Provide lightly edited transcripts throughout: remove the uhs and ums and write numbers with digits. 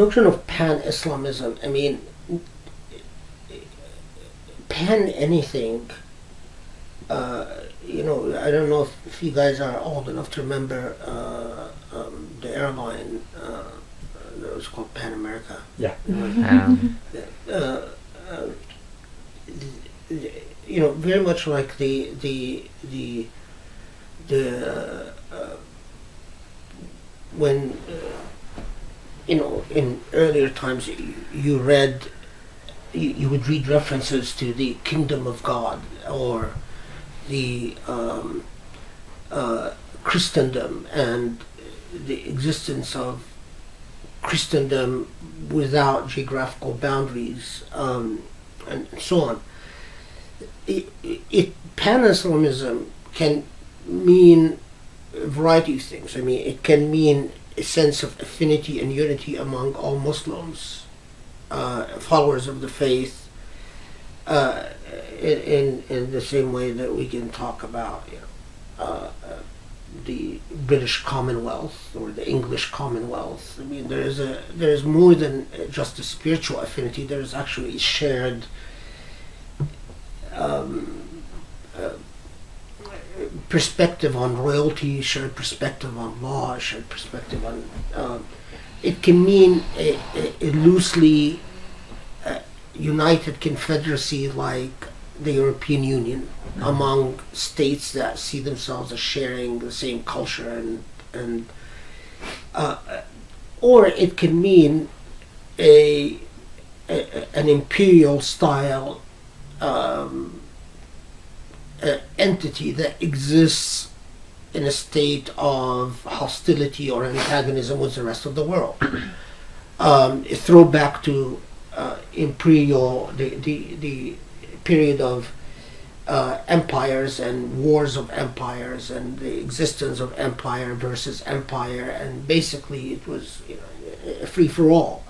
notion of Pan-Islamism, I mean, pan anything, you know, I don't know if you guys are old enough to remember the airline that was called Pan America. Yeah. You know, very much like the when you know, in earlier times you read, you would read references to the kingdom of God or the Christendom and the existence of Christendom without geographical boundaries, and so on. Pan-Islamism can mean a variety of things. I mean, it can mean a sense of affinity and unity among all Muslims, followers of the faith, in the same way that we can talk about, you know, the British Commonwealth or the English Commonwealth. I mean, there is more than just a spiritual affinity. There is actually shared perspective on royalty, shared perspective on law, shared perspective on. It can mean a loosely united confederacy like the European Union among states that see themselves as sharing the same culture, and or it can mean an imperial style entity that exists in a state of hostility or antagonism with the rest of the world. Throw back to imperial, the period of empires and wars of empires and the existence of empire versus empire, and basically it was, you know, a free for all.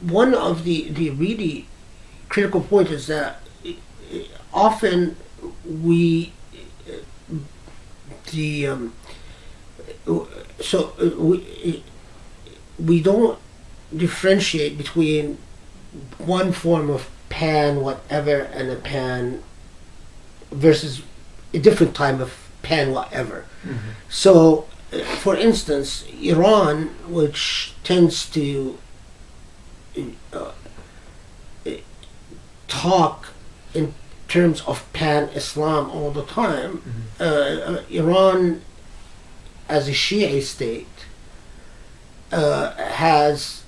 One of the really critical points is that often we don't differentiate between one form of pan whatever and a pan versus a different type of pan whatever. Mm-hmm. So, for instance, Iran, which tends to talk in terms of pan-Islam all the time, Iran, as a Shia state, has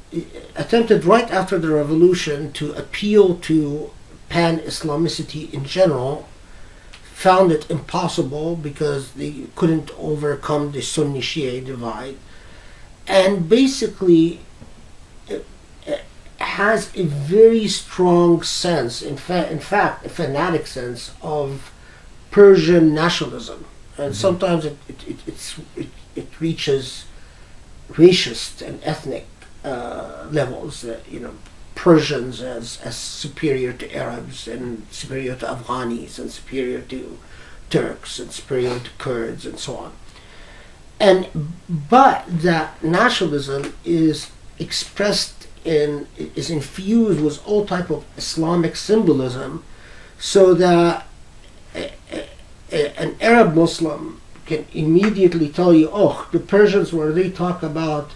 attempted right after the revolution to appeal to pan-Islamicity in general, found it impossible because they couldn't overcome the Sunni-Shia divide, and basically has a very strong sense, in fact, a fanatic sense of Persian nationalism, and sometimes it reaches racist and ethnic levels. You know, Persians as superior to Arabs and superior to Afghanis and superior to Turks and superior to Kurds and so on. But that nationalism is expressed is infused with all type of Islamic symbolism, so that an Arab Muslim can immediately tell you, oh, the Persians, where they talk about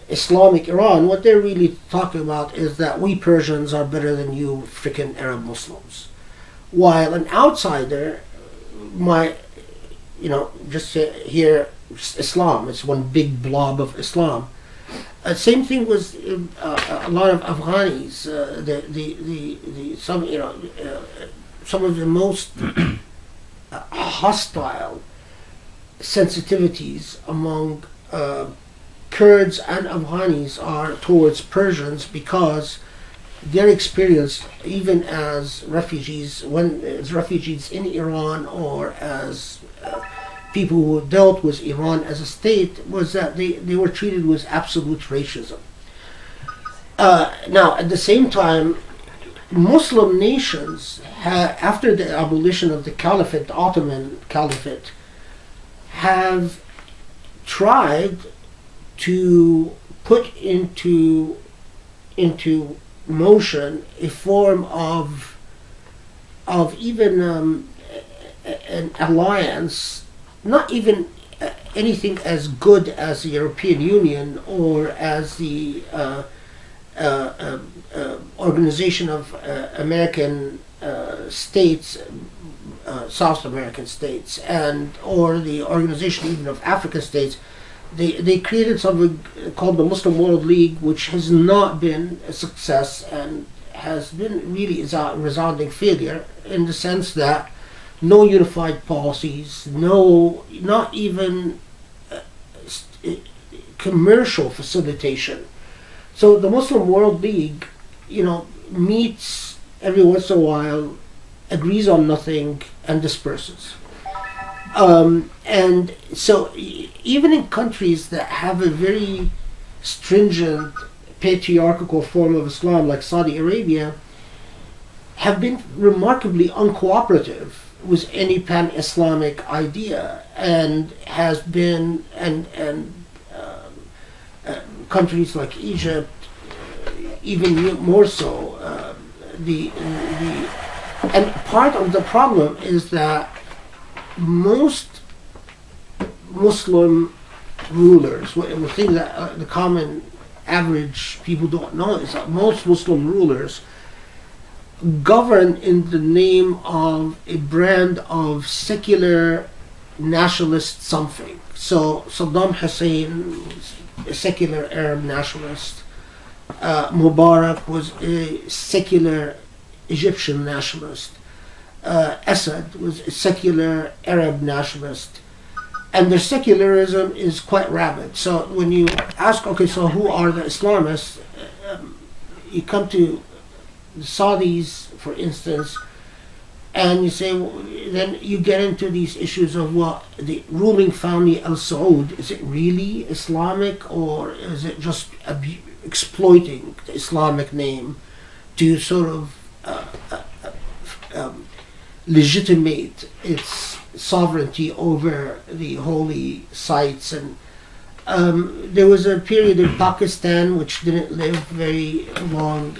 Islamic Iran, what they're really talking about is that we Persians are better than you freaking Arab Muslims. While an outsider might, you know, just hear Islam, it's one big blob of Islam. Same thing with a lot of Afghanis. Some of the most hostile sensitivities among Kurds and Afghanis are towards Persians, because their experience, even as refugees, in Iran, or as people who dealt with Iran as a state, was that they were treated with absolute racism. Now, at the same time, Muslim nations, after the abolition of the Caliphate, the Ottoman Caliphate, have tried to put into motion a form of even an alliance, not even anything as good as the European Union or as the Organization of American States, South American states, and or the Organization even of African states. They created something called the Muslim World League, which has not been a success and has been really a resounding failure, in the sense that no unified policies, not even commercial facilitation. So the Muslim World League, meets every once in a while, agrees on nothing, and disperses. And so even in countries that have a very stringent patriarchal form of Islam, like Saudi Arabia, have been remarkably uncooperative with any pan-Islamic idea, and has been, and countries like Egypt, even more so. And part of the problem is that most Muslim rulers, the thing that the common average people don't know is that most Muslim rulers govern in the name of a brand of secular nationalist something. So Saddam Hussein was a secular Arab nationalist. Mubarak was a secular Egyptian nationalist. Assad was a secular Arab nationalist. And their secularism is quite rabid. So when you ask, okay, so who are the Islamists? You come to the Saudis, for instance, and you say, then you get into these issues of, well, the ruling family Al Saud, is it really Islamic, or is it just exploiting the Islamic name to sort of legitimate its sovereignty over the holy sites? And there was a period in Pakistan, which didn't live very long,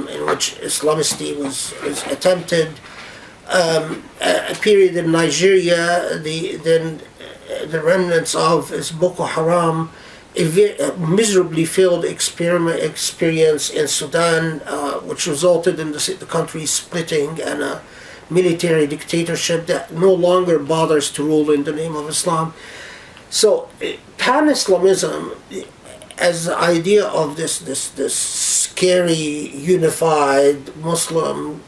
in which Islamicity was attempted. A period in Nigeria, the remnants of Boko Haram, a miserably failed experience in Sudan, which resulted in the country splitting, and a military dictatorship that no longer bothers to rule in the name of Islam. So Pan-Islamism, as the idea of this scary, unified Muslim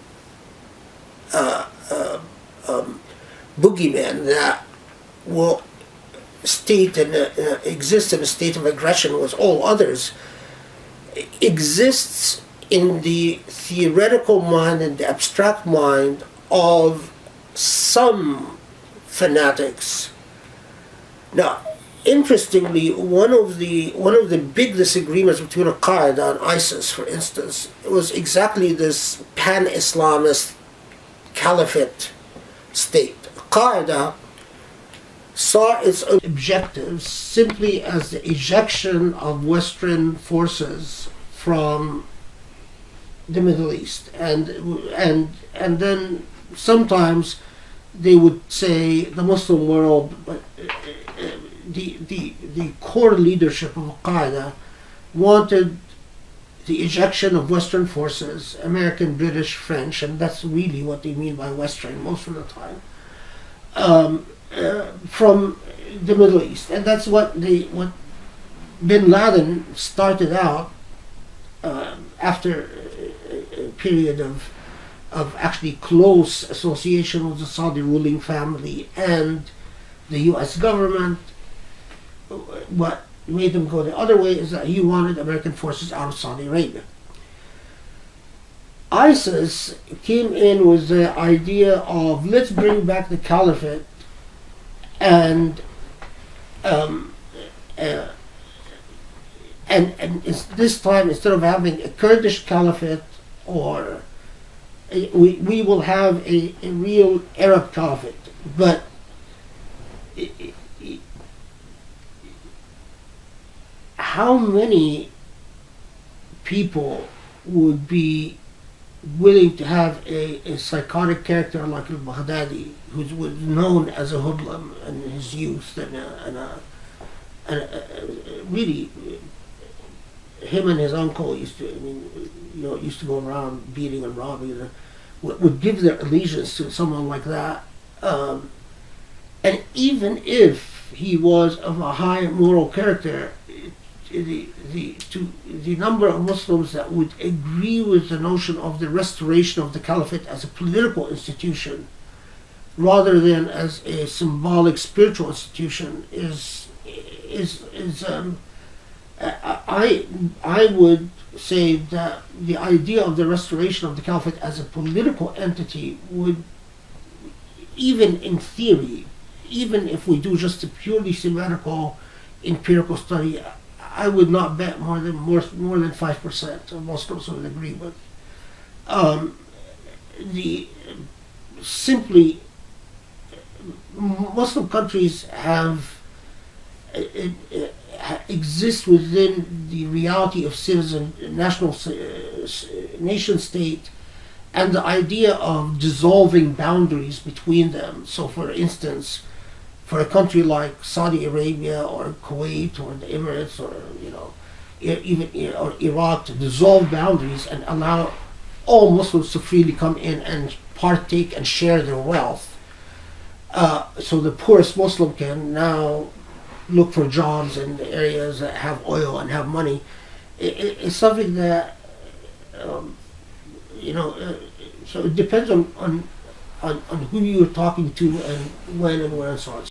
boogeyman that will exist in a state of aggression with all others, exists in the theoretical mind and the abstract mind of some fanatics. Now, interestingly, one of the big disagreements between Al-Qaeda and ISIS, for instance, was exactly this pan-Islamist caliphate state. Al-Qaeda saw its objectives simply as the ejection of Western forces from the Middle East, and then sometimes they would say the Muslim world, but the core leadership of Al-Qaeda wanted the ejection of Western forces, American, British, French, and that's really what they mean by Western most of the time, from the Middle East. And that's what Bin Laden started out after a period of actually close association with the Saudi ruling family and the U.S. government. What made him go the other way is that he wanted American forces out of Saudi Arabia. ISIS came in with the idea of, let's bring back the caliphate, and this time, instead of having a Kurdish caliphate, or we will have a real Arab caliphate. But how many people would be willing to have a psychotic character like al-Baghdadi, who was known as a hoodlum in his youth, really, him and his uncle used to, used to go around beating and robbing, would give their allegiance to someone like that. And even if he was of a high moral character, the number of Muslims that would agree with the notion of the restoration of the caliphate as a political institution rather than as a symbolic spiritual institution I would say that the idea of the restoration of the caliphate as a political entity would, even in theory, even if we do just a purely theoretical empirical study, I would not bet more than 5% of Muslims would agree with. The simply Muslim countries have exist within the reality of nation state, and the idea of dissolving boundaries between them. So, for instance, for a country like Saudi Arabia or Kuwait or the Emirates or or Iraq to dissolve boundaries and allow all Muslims to freely come in and partake and share their wealth, so the poorest Muslim can now look for jobs in the areas that have oil and have money. It's something that so it depends on who you're talking to and when and where and so on.